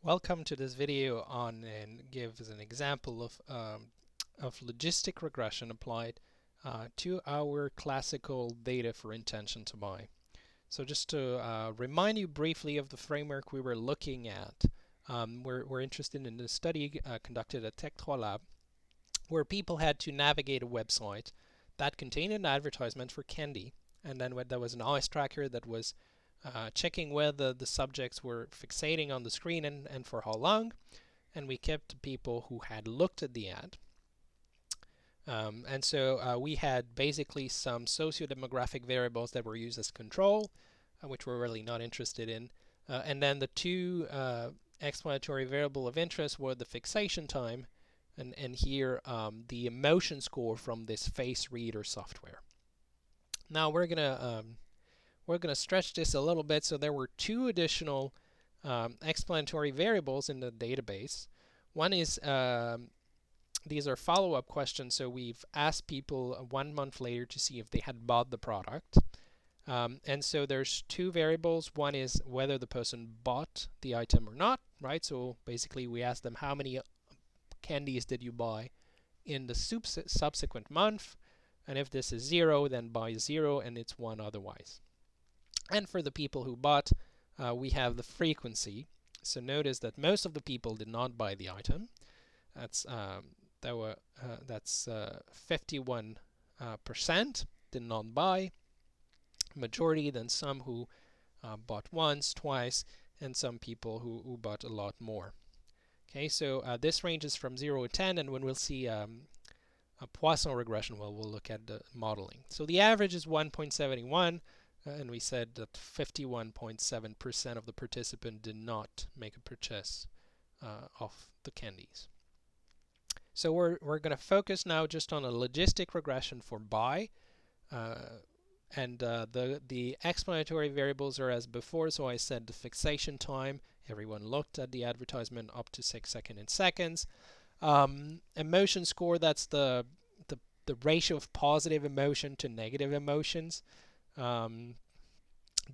Welcome to this video on and gives an example of logistic regression applied to our classical data for intention to buy. So just to remind you briefly of the framework we were looking at, we're interested in a study conducted at Tech3 Lab where people had to navigate a website that contained an advertisement for candy, and then there was an eyes tracker that was checking whether the subjects were fixating on the screen and for how long, and we kept people who had looked at the ad. And so we had basically some socio-demographic variables that were used as control, which we're really not interested in. And then the two explanatory variable of interest were the fixation time and here the emotion score from this face reader software. Now we're gonna stretch this a little bit. So there were two additional explanatory variables in the database. One is these are follow-up questions. So we've asked people 1 month later to see if they had bought the product. And so there's two variables. One is whether the person bought the item or not, right? So basically we ask them how many candies did you buy in the subsequent month, and if this is 0, then buy 0 and it's 1 otherwise. And for the people who bought, we have the frequency. So notice that most of the people did not buy the item. That's 51% did not buy. Majority, then some who bought once, twice, and some people who bought a lot more. Okay, so this ranges from 0 to 10, and when we'll see a Poisson regression, well, we'll look at the modeling. So the average is 1.71, and we said that 51.7% of the participants did not make a purchase of the candies. So we're going to focus now just on a logistic regression for buy, and the explanatory variables are as before. So I said the fixation time. Everyone looked at the advertisement up to 6 seconds in seconds. Emotion score, that's the ratio of positive emotion to negative emotions. Then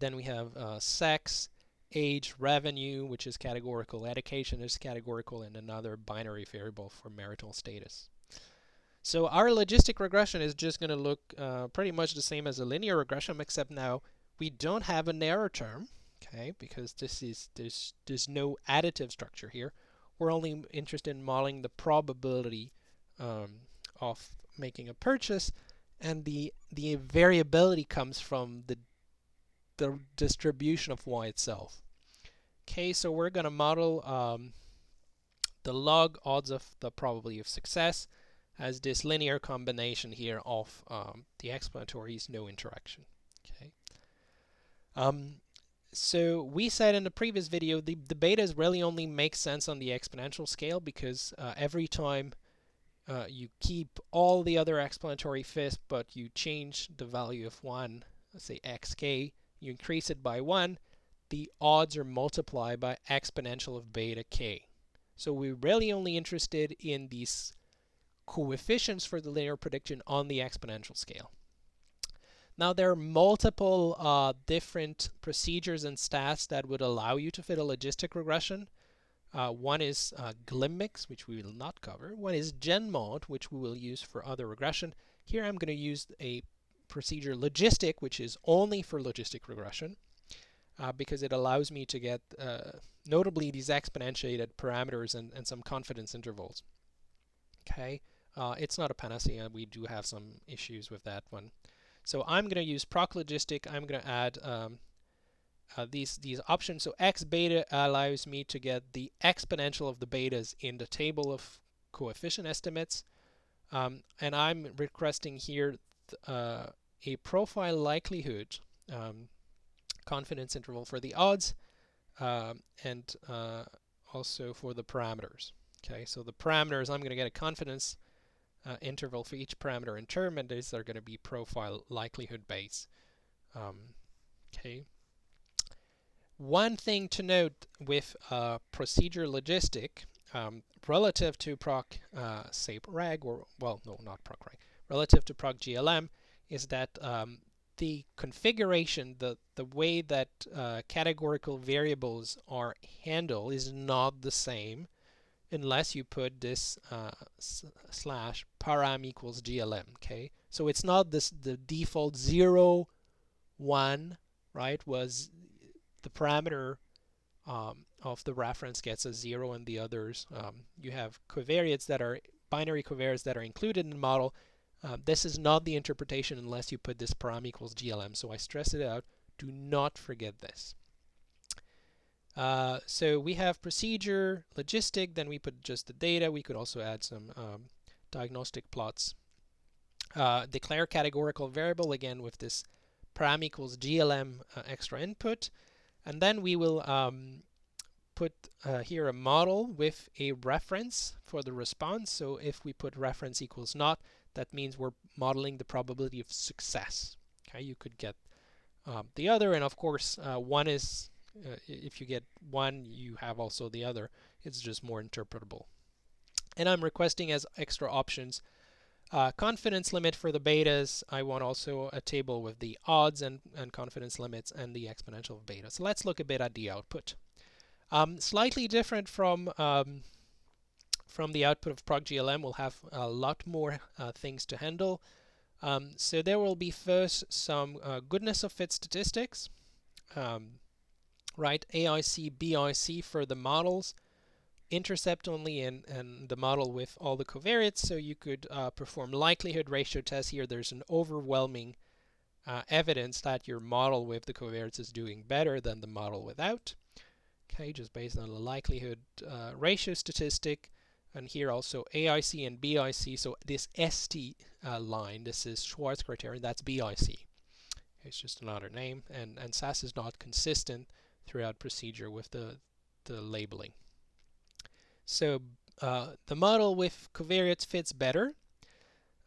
we have sex, age, revenue, which is categorical, education is categorical, and another binary variable for marital status. So our logistic regression is just going to look pretty much the same as a linear regression, except now we don't have an error term, okay, because there's no additive structure here. We're only interested in modeling the probability of making a purchase, and the variability comes from the distribution of y itself. Okay, so we're going to model the log odds of the probability of success as this linear combination here of the explanatories, no interaction. Okay. So we said in the previous video the betas really only make sense on the exponential scale because every time you keep all the other explanatory fifths, but you change the value of one, let's say xk, you increase it by 1, the odds are multiplied by exponential of beta k. So we're really only interested in these coefficients for the linear prediction on the exponential scale. Now there are multiple different procedures and stats that would allow you to fit a logistic regression. One is Glimmix, which we will not cover. One is GenMod, which we will use for other regression. Here I'm going to use a procedure logistic, which is only for logistic regression, because it allows me to get notably these exponentiated parameters and some confidence intervals. Okay, it's not a panacea. We do have some issues with that one. So I'm going to use proc logistic. I'm going to add these options. So x beta allows me to get the exponential of the betas in the table of coefficient estimates, and I'm requesting here a profile likelihood confidence interval for the odds and also for the parameters. Okay, so the parameters, I'm going to get a confidence interval for each parameter in term, and these are going to be profile likelihood based. Okay. One thing to note with procedure logistic relative to proc SAPE reg, or well, no, not proc reg, relative to proc GLM, is that the configuration, the way that categorical variables are handled is not the same unless you put this slash param equals glm. Okay, so it's not this the default 0, 1, right? Was the parameter of the reference gets a 0 and the others. You have covariates that are binary covariates that are included in the model. This is not the interpretation unless you put this param equals glm. So I stress it out. Do not forget this. So we have procedure, logistic, then we put just the data. We could also add some diagnostic plots. Declare categorical variable, again with this param equals glm extra input. And then we will put here a model with a reference for the response. So if we put reference equals not, that means we're modeling the probability of success. Okay, you could get the other, and of course one is if you get one, you have also the other. It's just more interpretable. And I'm requesting as extra options confidence limit for the betas. I want also a table with the odds and confidence limits and the exponential of beta. So let's look a bit at the output. Slightly different from the output of ProgGLM. We'll have a lot more things to handle. So there will be first some goodness of fit statistics, right? AIC, BIC for the models, intercept only and the model with all the covariates. So you could perform likelihood ratio tests here. There's an overwhelming evidence that your model with the covariates is doing better than the model without. Okay, just based on the likelihood ratio statistic. And here also AIC and BIC. So this ST line, this is Schwarz criterion, that's BIC. It's just another name. And SAS is not consistent throughout procedure with the labeling. So the model with covariates fits better.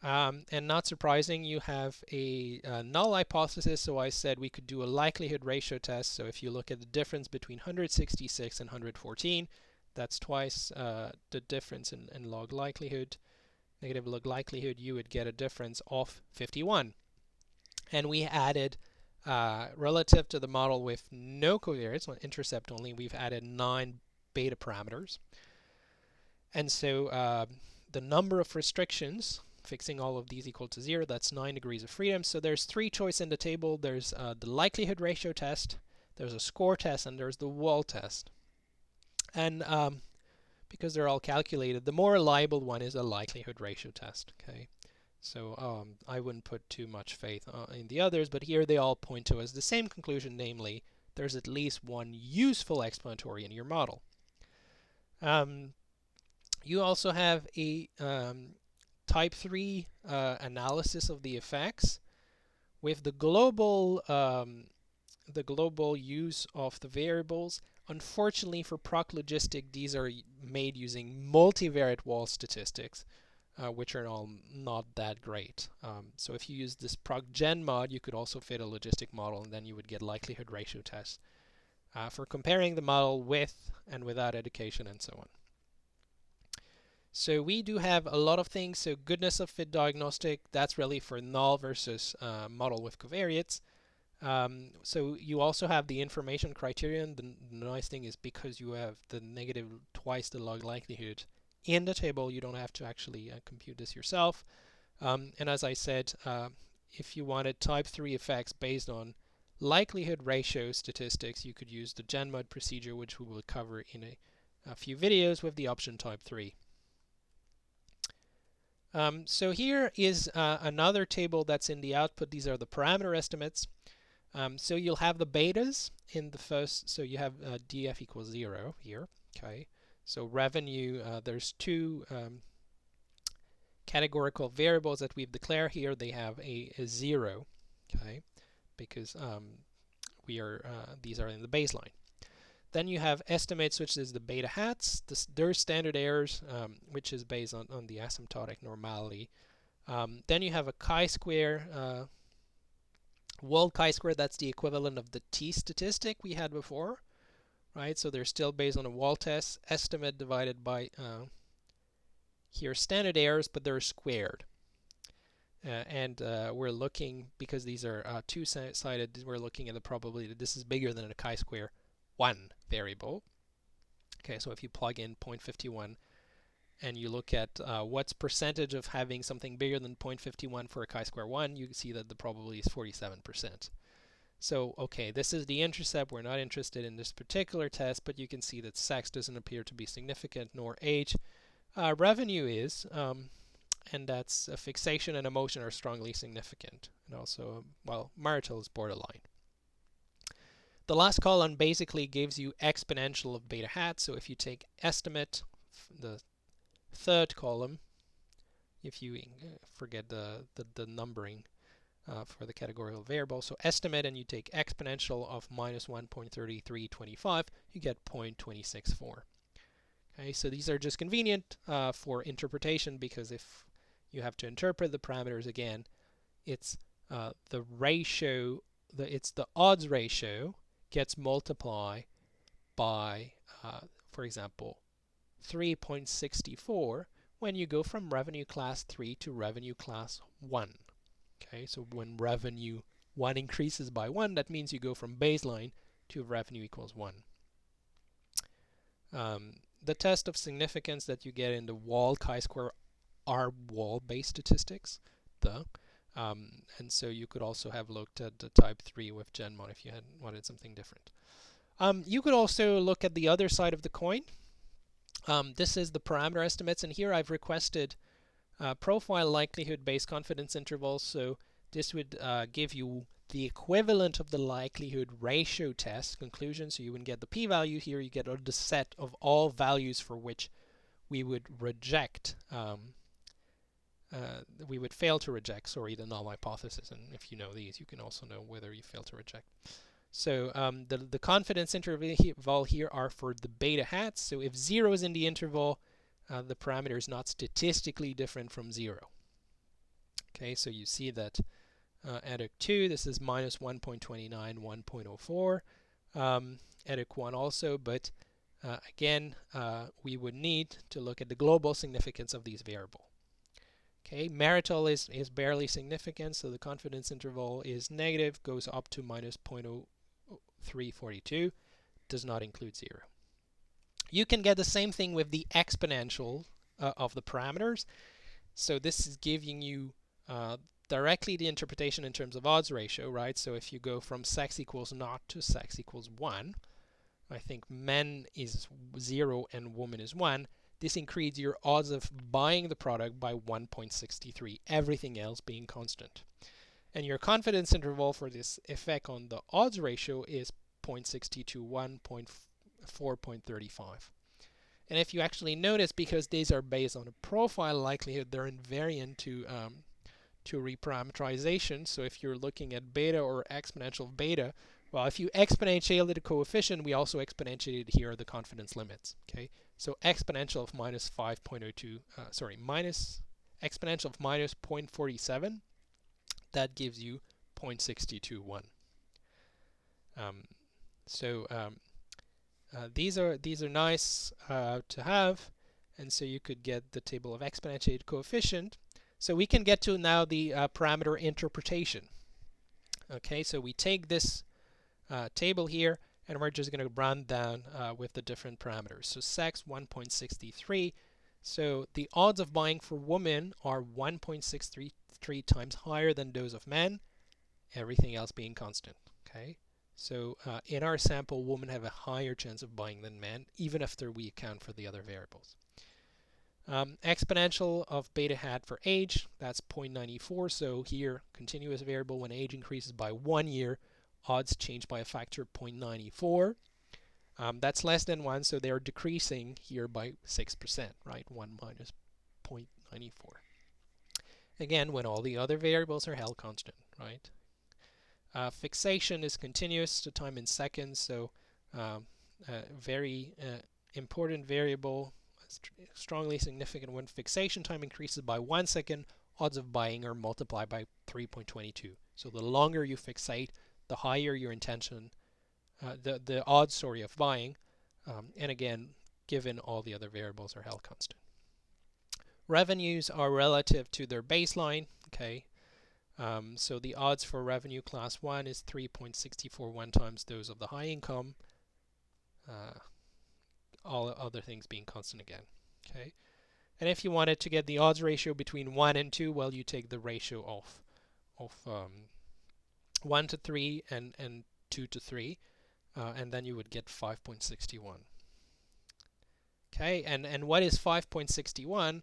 And not surprising, you have a null hypothesis. So I said we could do a likelihood ratio test. So if you look at the difference between 166 and 114, that's twice the difference in log likelihood. Negative log likelihood, you would get a difference of 51. And we added, relative to the model with no covariates, on intercept only, we've added 9 beta parameters. And so the number of restrictions, fixing all of these equal to 0, that's 9 degrees of freedom. So there's 3 choices in the table. There's the likelihood ratio test, there's a score test, and there's the wall test. And because they're all calculated, the more reliable one is a likelihood ratio test. Okay, so I wouldn't put too much faith in the others, but here they all point to us the same conclusion, namely there's at least one useful explanatory in your model. You also have a type 3 analysis of the effects with the global use of the variables. Unfortunately for proc logistic, these are made using multivariate wall statistics, which are all not that great. So if you use this proc gen mod, you could also fit a logistic model, and then you would get likelihood ratio tests for comparing the model with and without education and so on. So we do have a lot of things. So goodness of fit diagnostic, that's really for null versus model with covariates. So you also have the information criterion. The nice thing is because you have the negative twice the log likelihood in the table, you don't have to actually compute this yourself. And as I said, if you wanted type 3 effects based on likelihood ratio statistics, you could use the GenMod procedure, which we will cover in a few videos with the option type 3. So here is another table that's in the output. These are the parameter estimates. So you'll have the betas in the first, so you have df equals 0 here. Okay, so revenue, there's 2 categorical variables that we've declared here. They have a 0, okay, because these are in the baseline. Then you have estimates, which is the beta hats. Their standard errors, which is based on the asymptotic normality. Then you have a chi-square, world chi-square. That's the equivalent of the t statistic we had before, right? So they're still based on a wall test estimate divided by here standard errors, but they're squared. We're looking, because these are two-sided, we're looking at the probability that this is bigger than a chi-square 1 variable. Okay, so if you plug in 0.51 and you look at what's percentage of having something bigger than 0.51 for a chi-square 1, you can see that the probability is 47%. So, okay, this is the intercept. We're not interested in this particular test, but you can see that sex doesn't appear to be significant, nor age. Revenue is, and that's fixation and emotion are strongly significant. And also, well, marital is borderline. The last column basically gives you exponential of beta hat. So if you take estimate, the third column, if you forget the numbering for the categorical variable, so estimate and you take exponential of minus 1.3325, you get 0.264. Okay, so these are just convenient for interpretation, because if you have to interpret the parameters again, it's the ratio, it's the odds ratio gets multiplied by, for example, 3.64 when you go from revenue class 3 to revenue class 1. Okay, so when revenue 1 increases by 1, that means you go from baseline to revenue equals 1. The test of significance that you get in the wall chi-square are wall-based statistics, and so you could also have looked at the type 3 with GenMod if you had wanted something different. You could also look at the other side of the coin. This is the parameter estimates, and here I've requested profile likelihood-based confidence intervals. So this would give you the equivalent of the likelihood ratio test conclusion. So you wouldn't get the p-value here, you get the set of all values for which we would reject, we would fail to reject, sorry, the null hypothesis. And if you know these, you can also know whether you fail to reject. So the confidence interval here are for the beta hats. So if 0 is in the interval, the parameter is not statistically different from 0. Okay, so you see that EDIC 2, this is minus 1.29, 1.04. EDIC 1 also, but again, we would need to look at the global significance of these variables. Okay, marital is barely significant, so the confidence interval is negative, goes up to minus 0.0342, does not include 0. You can get the same thing with the exponential of the parameters. So this is giving you directly the interpretation in terms of odds ratio, right? So if you go from sex equals naught to sex equals 1, I think men is 0 and woman is 1, this increases your odds of buying the product by 1.63, everything else being constant. And your confidence interval for this effect on the odds ratio is 0.62, 4.35. And if you actually notice, because these are based on a profile likelihood, they're invariant to reparameterization. So if you're looking at beta or exponential of beta, well, if you exponentiated the coefficient, we also exponentiated here the confidence limits. Okay, so exponential of minus 5.02, minus exponential of minus 0.47, that gives you 0.621. These are nice to have, and so you could get the table of exponentiated coefficient. So we can get to now the parameter interpretation. Okay, so we take this table here, and we're just going to run down with the different parameters. So sex 1.63. So the odds of buying for women are 1.633 times higher than those of men, everything else being constant. Okay, so in our sample, women have a higher chance of buying than men, even after we account for the other variables. Exponential of beta hat for age, that's 0.94. So here, continuous variable, when age increases by 1 year, odds change by a factor of 0.94. That's less than 1, so they're decreasing here by 6%, right? 1 minus 0.94. Again, when all the other variables are held constant, right? Fixation is continuous to time in seconds, so very important variable, strongly significant. When fixation time increases by 1 second, odds of buying are multiplied by 3.22. So the longer you fixate, the higher your intention, the odds, sorry, of buying, and again, given all the other variables are held constant. Revenues are relative to their baseline, okay? So the odds for revenue class 1 is 3.641 times those of the high income, all other things being constant again. Okay. And if you wanted to get the odds ratio between 1 and 2, well, you take the ratio of 1 to 3 and 2 to 3, and then you would get 5.61. Okay, and what is 5.61?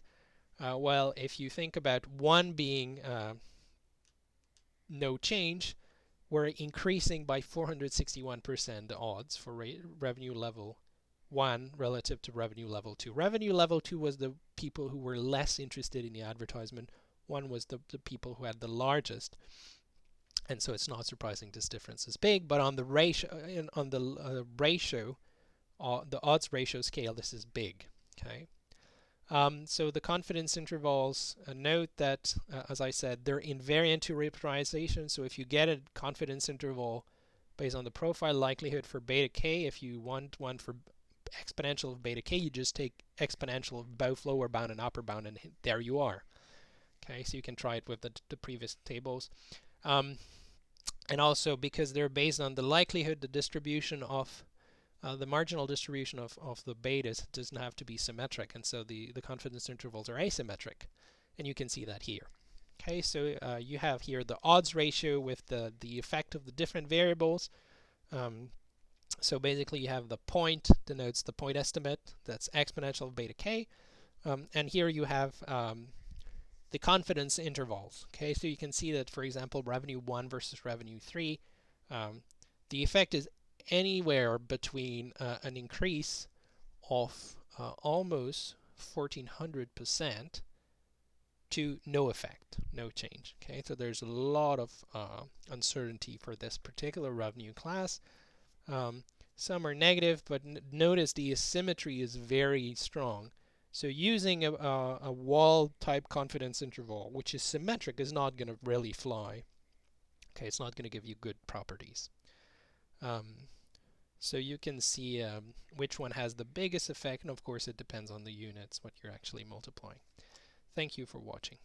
Well, if you think about 1 being no change, we're increasing by 461% the odds for revenue level 1 relative to revenue level 2. Revenue level 2 was the people who were less interested in the advertisement. 1 was the people who had the largest. And so it's not surprising this difference is big, but on the ratio, the odds ratio scale, this is big. Okay. So the confidence intervals, note that, as I said, they're invariant to repolarization. So if you get a confidence interval based on the profile likelihood for beta k, if you want one for exponential of beta k, you just take exponential of both lower bound and upper bound, and there you are. Okay, so you can try it with the previous tables. And also because they're based on the likelihood, the distribution of the marginal distribution of the betas doesn't have to be symmetric, and so the confidence intervals are asymmetric, and you can see that here. Okay, so you have here the odds ratio with the effect of the different variables. So basically you have the point denotes the point estimate, that's exponential of beta k, and here you have the confidence intervals. Okay, so you can see that, for example, revenue 1 versus revenue 3, the effect is anywhere between an increase of almost 1400% to no effect, no change. Okay, so there's a lot of uncertainty for this particular revenue class. Some are negative, but notice the asymmetry is very strong. So using a wall type confidence interval, which is symmetric, is not going to really fly. Okay, it's not going to give you good properties. So you can see which one has the biggest effect, and of course it depends on the units, what you're actually multiplying. Thank you for watching.